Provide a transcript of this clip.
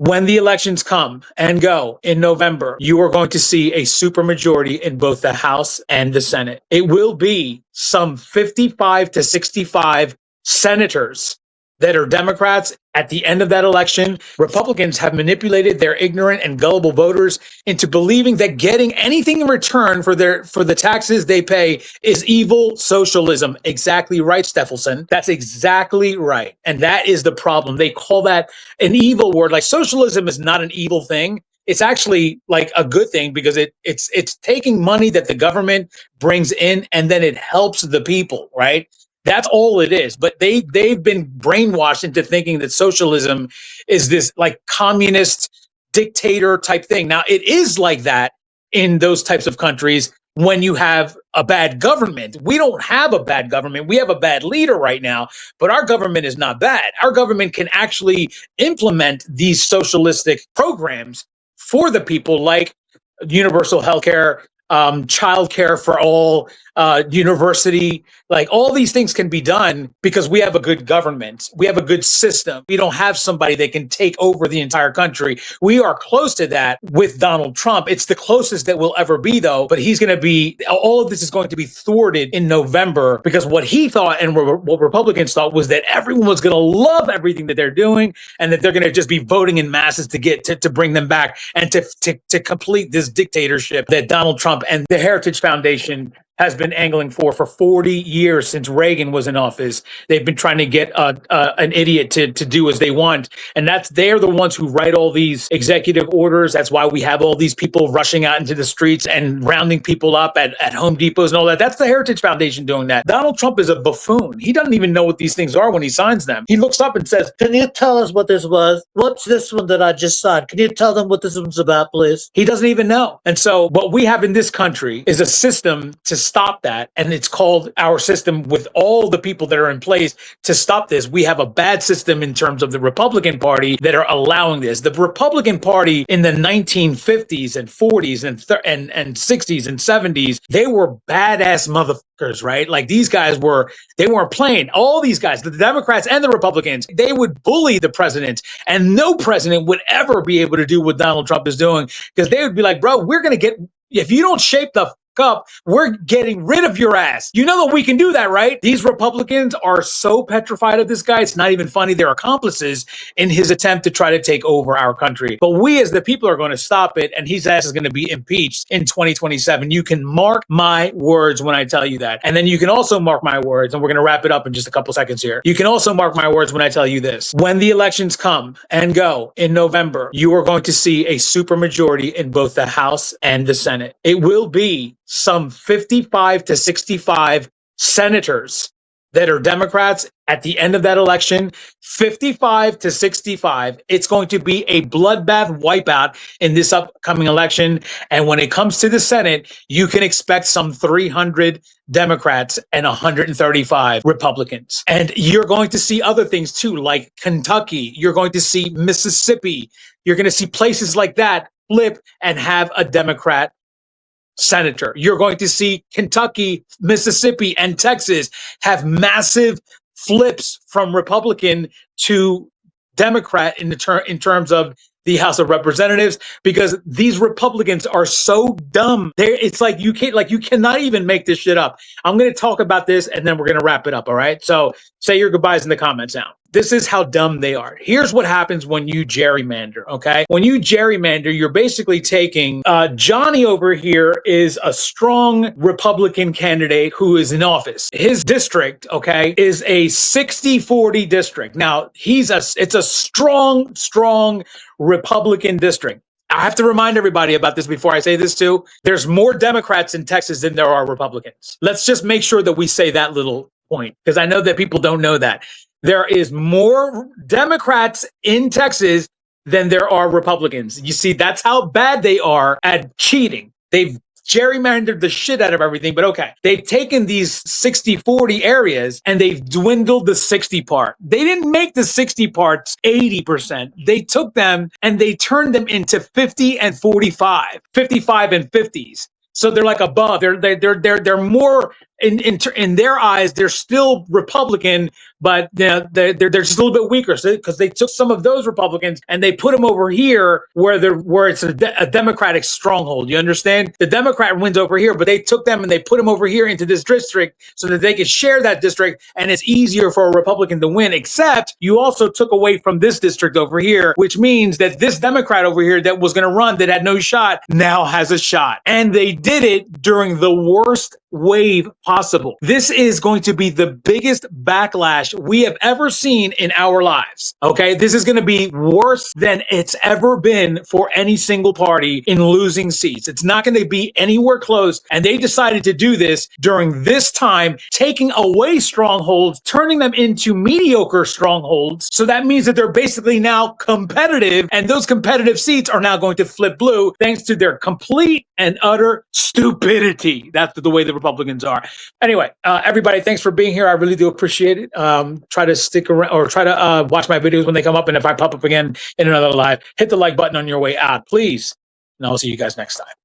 When the elections come and go in November, you are going to see a supermajority in both the House and the Senate. It will be some 55 to 65 senators that are Democrats at the end of that election. Republicans have manipulated their ignorant and gullible voters into believing that getting anything in return for the taxes they pay is evil socialism. Exactly right, Steffelson. That's exactly right. And that is the problem. They call that an evil word. Like, socialism is not an evil thing. It's actually like a good thing, because it's taking money that the government brings in and then it helps the people, right? That's all it is. But they've been brainwashed into thinking that socialism is this like communist dictator type thing. Now, it is like that in those types of countries when you have a bad government. We don't have a bad government. We have a bad leader right now, but our government is not bad. Our government can actually implement these socialistic programs for the people, like universal health care, child care for all, university, like all these things can be done because we have a good government. We have a good system. We don't have somebody that can take over the entire country. We are close to that with Donald Trump. It's the closest that we'll ever be, though, but he's going to be, all of this is going to be thwarted in November, because what he thought and what Republicans thought was that everyone was going to love everything that they're doing and that they're going to just be voting in masses to get to bring them back and to complete this dictatorship that Donald Trump and the Heritage Foundation has been angling for 40 years since Reagan was in office. They've been trying to get an idiot to do as they want. And they're the ones who write all these executive orders. That's why we have all these people rushing out into the streets and rounding people up at Home Depots and all that. That's the Heritage Foundation doing that. Donald Trump is a buffoon. He doesn't even know what these things are when he signs them. He looks up and says, "Can you tell us what this was? What's this one that I just signed? Can you tell them what this one's about, please?" He doesn't even know. And so what we have in this country is a system to stop that. And it's called our system, with all the people that are in place to stop this. We have a bad system in terms of the Republican Party that are allowing this. The Republican Party in the 1950s and 40s and 60s and 70s, they were badass motherfuckers, right? Like, these guys they weren't playing. All these guys, the Democrats and the Republicans, they would bully the president, and no president would ever be able to do what Donald Trump is doing, because they would be like, bro, we're going to get, if you don't shape the up, we're getting rid of your ass. You know that we can do that, right? These Republicans are so petrified of this guy, it's not even funny. They're accomplices in his attempt to try to take over our country. But we as the people are going to stop it, and his ass is going to be impeached in 2027. You can mark my words when I tell you that. And then you can also mark my words, and we're going to wrap it up in just a couple seconds here. You can also mark my words when I tell you this. When the elections come and go in November, you are going to see a supermajority in both the House and the Senate. It will be some 55 to 65 senators that are Democrats at the end of that election. 55 to 65. It's going to be a bloodbath wipeout in this upcoming election. And when it comes to the Senate, you can expect some 300 Democrats and 135 Republicans. And you're going to see other things too, like Kentucky. You're going to see Mississippi. You're going to see places like that flip and have a Democrat senator. You're going to see Kentucky, Mississippi, and Texas have massive flips from Republican to Democrat in terms of the House of Representatives, because these Republicans are so dumb. It's like you cannot even make this shit up. I'm going to talk about this and then we're going to wrap it up. All right. So say your goodbyes in the comments now. This is how dumb they are. Here's what happens when you gerrymander, okay? When you gerrymander, you're basically taking, Johnny over here is a strong Republican candidate who is in office. His district, okay, is a 60-40 district. Now, it's a strong Republican district. I have to remind everybody about this before I say this too. There's more Democrats in Texas than there are Republicans. Let's just make sure that we say that little point, because I know that people don't know that. There is more Democrats in Texas than there are Republicans. You see, that's how bad they are at cheating. They've gerrymandered the shit out of everything, but okay. They've taken these 60-40 areas and they've dwindled the 60 part. They didn't make the 60 parts 80%. They took them and they turned them into 50 and 45, 55 and 50s. So they're like above. They're more in their eyes, they're still Republican, but they're just a little bit weaker because they took some of those Republicans and they put them over here where it's a Democratic stronghold. You understand? The Democrat wins over here, but they took them and they put them over here into this district so that they could share that district, and it's easier for a Republican to win. Except you also took away from this district over here, which means that this Democrat over here that was going to run that had no shot now has a shot, and they did it during the worst wave possible. This is going to be the biggest backlash we have ever seen in our lives. Okay, this is going to be worse than it's ever been for any single party in losing seats. It's not going to be anywhere close, and they decided to do this during this time, taking away strongholds, turning them into mediocre strongholds. So that means that they're basically now competitive, and those competitive seats are now going to flip blue thanks to their complete and utter stupidity. That's the way the Republicans are. Anyway, everybody, thanks for being here. I really do appreciate it. Try to stick around or try to watch my videos when they come up. And if I pop up again in another live, hit the like button on your way out, please. And I'll see you guys next time.